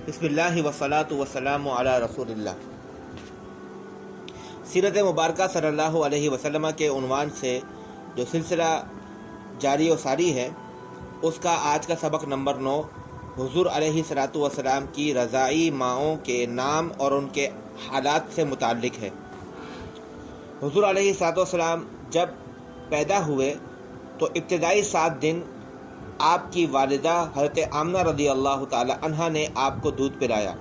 بسم اللہ والصلاۃ والسلام علی رسول اللہ۔ سیرت مبارکہ صلی اللہ علیہ وسلم کے عنوان سے جو سلسلہ جاری و ساری ہے، اس کا آج کا سبق نمبر 9 حضور علیہ الصلاۃ والسلام کی رضاعی ماؤں کے نام اور ان کے حالات سے متعلق ہے۔ حضور علیہ الصلاۃ والسلام جب پیدا ہوئے تو ابتدائی 7 دن آپ کی والدہ حضرت آمنہ رضی اللہ تعالی عنہا نے آپ کو دودھ پلایا۔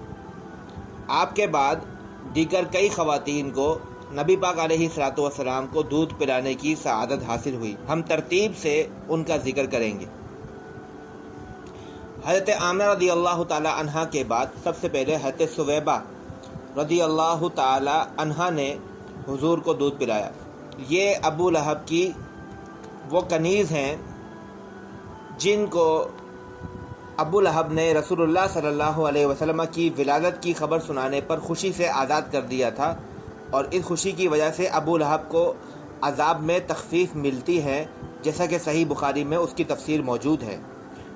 آپ کے بعد دیگر کئی خواتین کو نبی پاک علیہ الصلاۃ والسلام کو دودھ پلانے کی سعادت حاصل ہوئی۔ ہم ترتیب سے ان کا ذکر کریں گے۔ حضرت آمنہ رضی اللہ تعالی عنہا کے بعد سب سے پہلے حضرت ثویبہ رضی اللہ تعالی عنہا نے حضور کو دودھ پلایا۔ یہ ابو لہب کی وہ کنیز ہیں جن کو ابو لہب نے رسول اللہ صلی اللہ علیہ وسلم کی ولادت کی خبر سنانے پر خوشی سے آزاد کر دیا تھا، اور اس خوشی کی وجہ سے ابو لہب کو عذاب میں تخفیف ملتی ہے، جیسا کہ صحیح بخاری میں اس کی تفسیر موجود ہے۔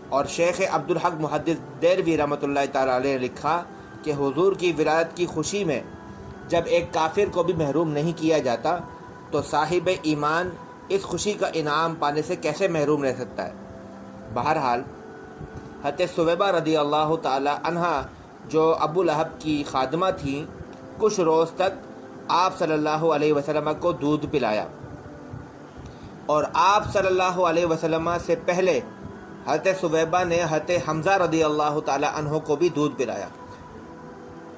اور شیخ عبدالحق محدث دہلوی رحمۃ اللہ تعالی علیہ نے لکھا کہ حضور کی ولادت کی خوشی میں جب ایک کافر کو بھی محروم نہیں کیا جاتا تو صاحب ایمان اس خوشی کا انعام پانے سے کیسے محروم رہ سکتا ہے۔ بہرحال حضرت ثویبہ رضی اللہ تعالی عنہا جو ابو لہب کی خادمہ تھیں، کچھ روز تک آپ صلی اللہ علیہ وسلم کو دودھ پلایا، اور آپ صلی اللہ علیہ وسلم سے پہلے حضرت ثویبہ نے حضرت حمزہ رضی اللہ تعالی عنہ کو بھی دودھ پلایا۔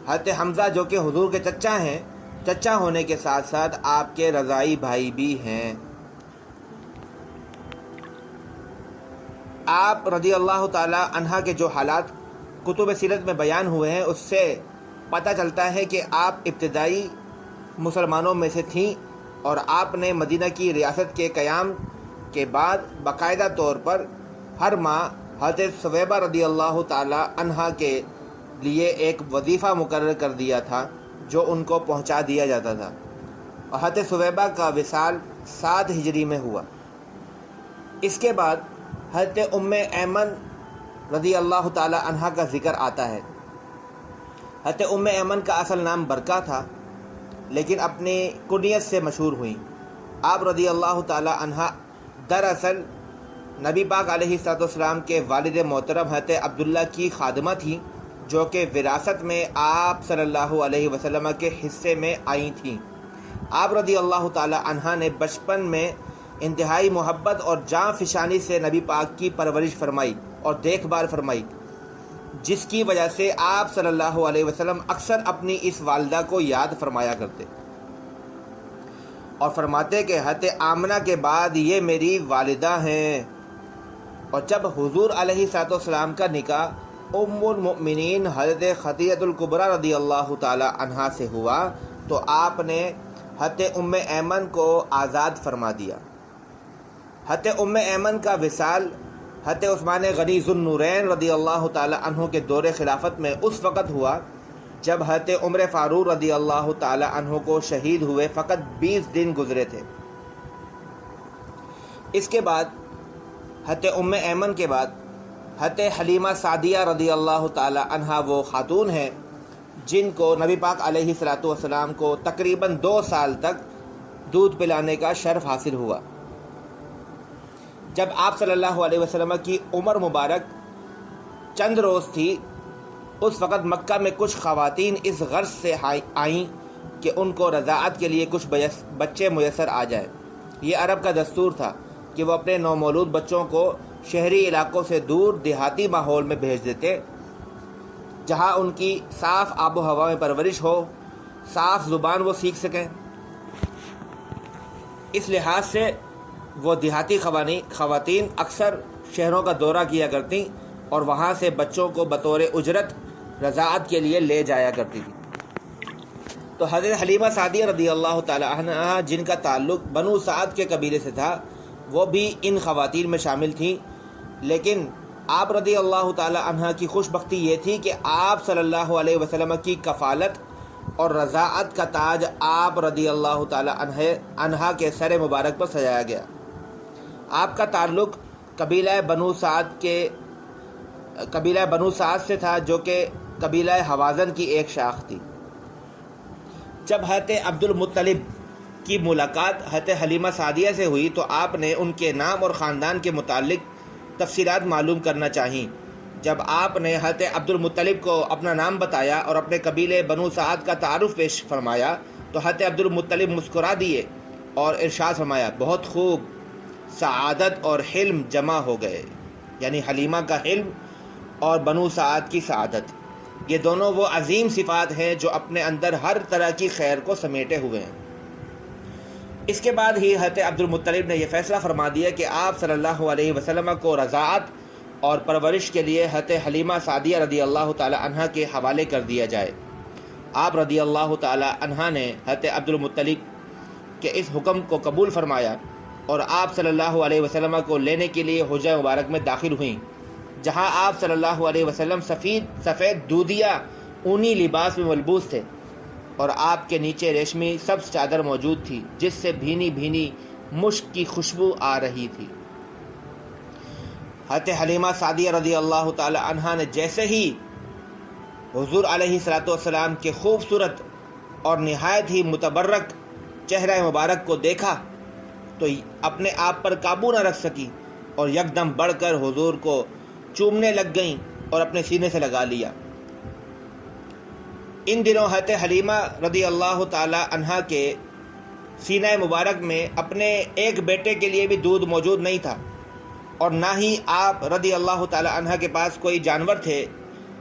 حضرت حمزہ جو کہ حضور کے چچا ہیں، چچا ہونے کے ساتھ ساتھ آپ کے رضاعی بھائی بھی ہیں۔ آپ رضی اللہ تعالی عنہ کے جو حالات کتب سیرت میں بیان ہوئے ہیں، اس سے پتہ چلتا ہے کہ آپ ابتدائی مسلمانوں میں سے تھیں، اور آپ نے مدینہ کی ریاست کے قیام کے بعد باقاعدہ طور پر ہر ماہ حضرت ثویبہ رضی اللہ تعالی عنہ کے لیے ایک وظیفہ مقرر کر دیا تھا جو ان کو پہنچا دیا جاتا تھا، اور حضرت ثویبہ کا وصال 7 ہجری میں ہوا۔ اس کے بعد حضرت ام ایمن رضی اللہ تعالی عنہ کا ذکر آتا ہے۔ حضرت ام ایمن کا اصل نام برکہ تھا، لیکن اپنی کنیت سے مشہور ہوئیں۔ آپ رضی اللہ تعالی عنہ دراصل نبی پاک علیہ الصلوۃ والسلام کے والد محترم حضرت عبداللہ کی خادمہ تھیں، جو کہ وراثت میں آپ صلی اللہ علیہ وسلم کے حصے میں آئی تھیں۔ آپ رضی اللہ تعالی عنہ نے بچپن میں انتہائی محبت اور جاں فشانی سے نبی پاک کی پرورش فرمائی اور دیکھ بھال فرمائی، جس کی وجہ سے آپ صلی اللہ علیہ وسلم اکثر اپنی اس والدہ کو یاد فرمایا کرتے اور فرماتے کہ حضرت آمنہ کے بعد یہ میری والدہ ہیں۔ اور جب حضور علیہ الصلوۃ والسلام کا نکاح ام المؤمنین حضرت خدیجہ الکبریٰ رضی اللہ تعالی عنہا سے ہوا تو آپ نے حضرت ام ایمن کو آزاد فرما دیا۔ حضرت ام ایمن کا وصال حضرت عثمان غنی ذو النورین رضی اللہ تعالی عنہ کے دور خلافت میں اس وقت ہوا جب حضرت عمر فاروق رضی اللہ تعالی عنہ کو شہید ہوئے فقط 20 دن گزرے تھے۔ اس کے بعد حضرت ام ایمن کے بعد حضرت حلیمہ سعدیہ رضی اللہ تعالی عنہا وہ خاتون ہیں جن کو نبی پاک علیہ الصلوۃ والسلام کو تقریباً 2 سال تک دودھ پلانے کا شرف حاصل ہوا۔ جب آپ صلی اللہ علیہ وسلم کی عمر مبارک چند روز تھی، اس وقت مکہ میں کچھ خواتین اس غرض سے آئیں کہ ان کو رضاعت کے لیے کچھ بچے میسر آ جائے۔ یہ عرب کا دستور تھا کہ وہ اپنے نومولود بچوں کو شہری علاقوں سے دور دیہاتی ماحول میں بھیج دیتے، جہاں ان کی صاف آب و ہوا میں پرورش ہو، صاف زبان وہ سیکھ سکیں۔ اس لحاظ سے وہ دیہاتی خواتین اکثر شہروں کا دورہ کیا کرتیں اور وہاں سے بچوں کو بطور اجرت رضاعت کے لیے لے جایا کرتی تھی۔ تو حضرت حلیمہ سعدیہ رضی اللہ تعالی عنہا جن کا تعلق بنو سعد کے قبیلے سے تھا، وہ بھی ان خواتین میں شامل تھیں، لیکن آپ رضی اللہ تعالی عنہ کی خوش بختی یہ تھی کہ آپ صلی اللہ علیہ وسلم کی کفالت اور رضاعت کا تاج آپ رضی اللہ تعالی عنہ کے سر مبارک پر سجایا گیا۔ آپ کا تعلق قبیلہ بنو سعد سے تھا، جو کہ قبیلہ حوازن کی ایک شاخ تھی۔ جب حضرت عبد المطلب کی ملاقات حضرت حلیمہ سعدیہ سے ہوئی تو آپ نے ان کے نام اور خاندان کے متعلق تفصیلات معلوم کرنا چاہییں۔ جب آپ نے حضرت عبد المطلب کو اپنا نام بتایا اور اپنے قبیلے بنو سعد کا تعارف پیش فرمایا تو حضرت عبد المطلب مسکرا دیے اور ارشاد فرمایا، بہت خوب، سعادت اور حلم جمع ہو گئے، یعنی حلیمہ کا حلم اور بنو سعد کی سعادت، یہ دونوں وہ عظیم صفات ہیں جو اپنے اندر ہر طرح کی خیر کو سمیٹے ہوئے ہیں۔ اس کے بعد ہی حضرت عبد المطلب نے یہ فیصلہ فرما دیا کہ آپ صلی اللہ علیہ وسلم کو رضاعت اور پرورش کے لیے حضرت حلیمہ سعدیہ رضی اللہ تعالی عنہ کے حوالے کر دیا جائے۔ آپ رضی اللہ تعالی عنہ نے حضرت عبد المطلب کے اس حکم کو قبول فرمایا اور آپ صلی اللہ علیہ وسلم کو لینے کے لیے حجرہ مبارک میں داخل ہوئیں، جہاں آپ صلی اللہ علیہ وسلم سفید دودیا اونی لباس میں ملبوس تھے اور آپ کے نیچے ریشمی سبز چادر موجود تھی جس سے بھینی بھینی مشک کی خوشبو آ رہی تھی۔ حضرت حلیمہ سعدیہ رضی اللہ تعالی عنہا نے جیسے ہی حضور علیہ الصلوۃ والسلام کے خوبصورت اور نہایت ہی متبرک چہرہ مبارک کو دیکھا تو اپنے آپ پر قابو نہ رکھ سکی اور یکدم بڑھ کر حضور کو چومنے لگ گئیں اور اپنے سینے سے لگا لیا۔ ان دنوں حضرت حلیمہ رضی اللہ تعالی عنہا کے سینہ مبارک میں اپنے ایک بیٹے کے لیے بھی دودھ موجود نہیں تھا اور نہ ہی آپ رضی اللہ تعالی عنہ کے پاس کوئی جانور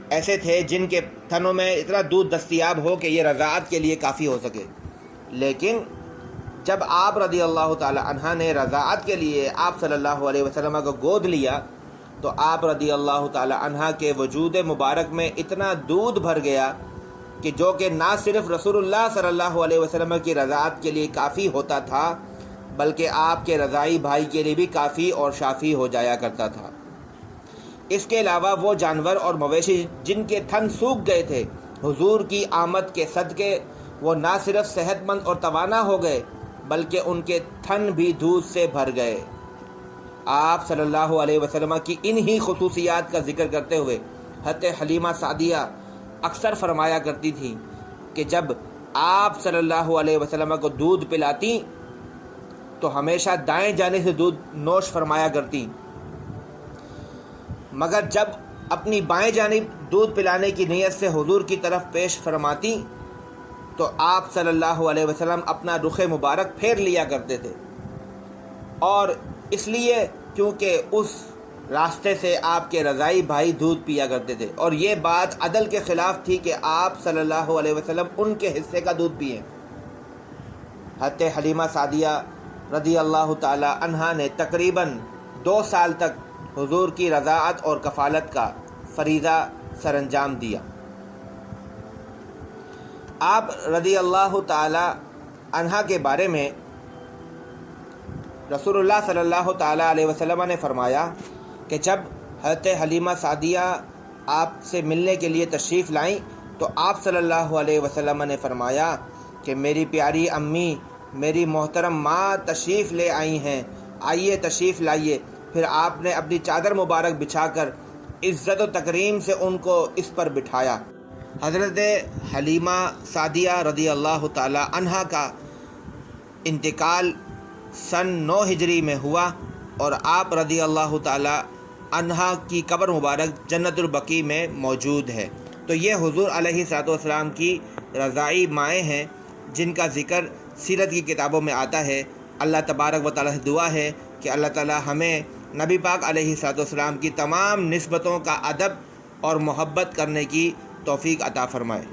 ایسے تھے جن کے تھنوں میں اتنا دودھ دستیاب ہو کہ یہ رضاعت کے لیے کافی ہو سکے۔ لیکن جب آپ رضی اللہ تعالی عنہ نے رضاعت کے لیے آپ صلی اللہ علیہ وسلم کو گود لیا تو آپ رضی اللہ تعالی عنہ کے وجود مبارک میں اتنا دودھ بھر گیا کہ جو کہ نہ صرف رسول اللہ صلی اللہ علیہ وسلم کی رضاعت کے لیے کافی ہوتا تھا بلکہ آپ کے رضاعی بھائی کے لیے بھی کافی اور شافی ہو جایا کرتا تھا۔ اس کے علاوہ وہ جانور اور مویشی جن کے تھن سوکھ گئے تھے، حضور کی آمد کے صدقے وہ نہ صرف صحت مند اور توانا ہو گئے بلکہ ان کے تھن بھی دودھ سے بھر گئے۔ آپ صلی اللہ علیہ وسلم کی انہی خصوصیات کا ذکر کرتے ہوئے حضرت حلیمہ سعدیہ اکثر فرمایا کرتی تھی کہ جب آپ صلی اللہ علیہ وسلم کو دودھ پلاتی تو ہمیشہ دائیں جانب سے دودھ نوش فرمایا کرتی، مگر جب اپنی بائیں جانب دودھ پلانے کی نیت سے حضور کی طرف پیش فرماتی تو آپ صلی اللہ علیہ وسلم اپنا رخ مبارک پھیر لیا کرتے تھے، اور اس لیے کیونکہ اس راستے سے آپ کے رضاعی بھائی دودھ پیا کرتے تھے، اور یہ بات عدل کے خلاف تھی کہ آپ صلی اللہ علیہ وسلم ان کے حصے کا دودھ پئیں۔ حضرت حلیمہ سعدیہ رضی اللہ تعالی عنہا نے تقریباً 2 سال تک حضور کی رضاعت اور کفالت کا فریضہ سر انجام دیا۔ آپ رضی اللہ تعالی عنہا کے بارے میں رسول اللہ صلی اللہ تعالی علیہ وسلم نے فرمایا کہ جب حضرت حلیمہ سعدیہ آپ سے ملنے کے لیے تشریف لائیں تو آپ صلی اللہ علیہ وسلم نے فرمایا کہ میری پیاری امی، میری محترم ماں تشریف لے آئی ہیں، آئیے تشریف لائیے۔ پھر آپ نے اپنی چادر مبارک بچھا کر عزت و تکریم سے ان کو اس پر بٹھایا۔ حضرت حلیمہ سعدیہ رضی اللہ تعالی عنہا کا انتقال سن 9 ہجری میں ہوا اور آپ رضی اللہ تعالی عنہا کی قبر مبارک جنت البقیع میں موجود ہے۔ تو یہ حضور علیہ الصلوۃ والسلام کی رضاعی مائیں ہیں جن کا ذکر سیرت کی کتابوں میں آتا ہے۔ اللہ تبارک و تعالیٰ سے دعا ہے کہ اللہ تعالیٰ ہمیں نبی پاک علیہ الصلوۃ والسلام کی تمام نسبتوں کا ادب اور محبت کرنے کی توفیق عطا فرمائے۔